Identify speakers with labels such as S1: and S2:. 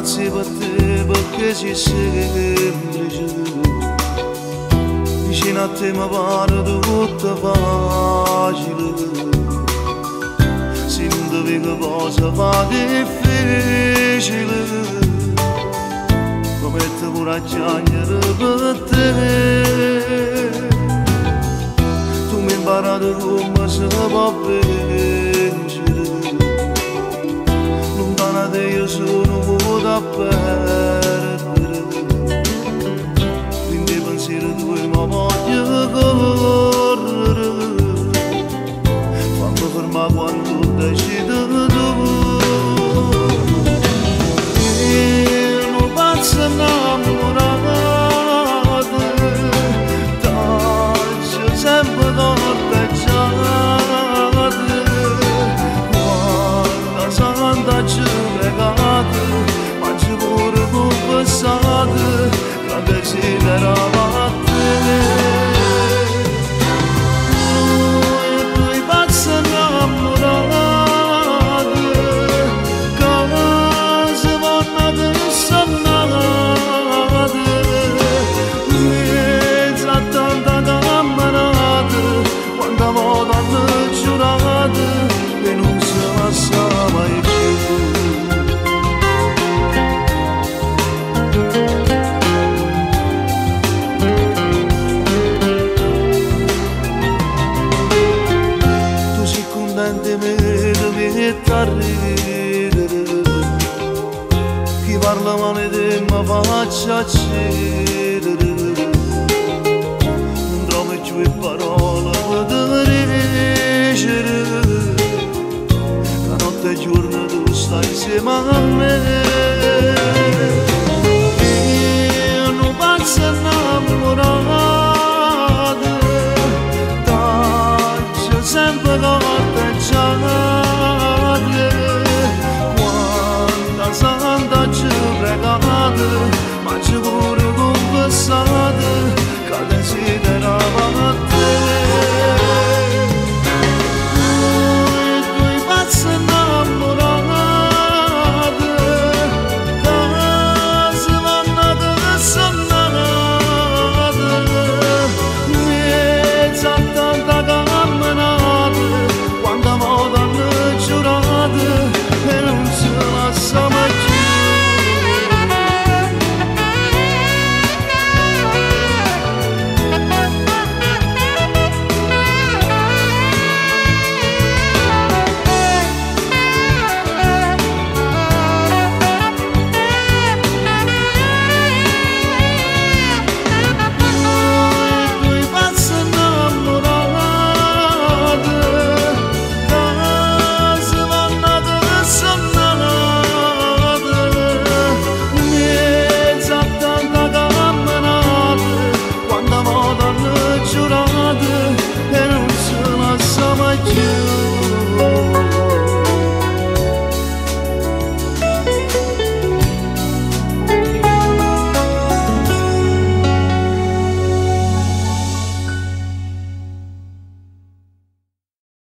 S1: Se batteva che ci semplice vicino a te mi pare tutto facile se non dovevo cosa fa difficile come te coraggio per te tu mi hai imparato come si può vincere lontana da io sono da perdere quindi pensiero tuoi ma voglio correre fammi fermare quando decidi tu non pazzo innamorato taccio sempre corteggiate guarda santa ci pregate passate che desiderava a te e tu i pazzi innamorati che si vanno dissonnati mezzo a tanta camminata quanta volta hanno giurato e non si passa mai più. A ridere chi parla male di me faccia cedere non trovo più parole per dicere che notte e giorno tu stai insieme a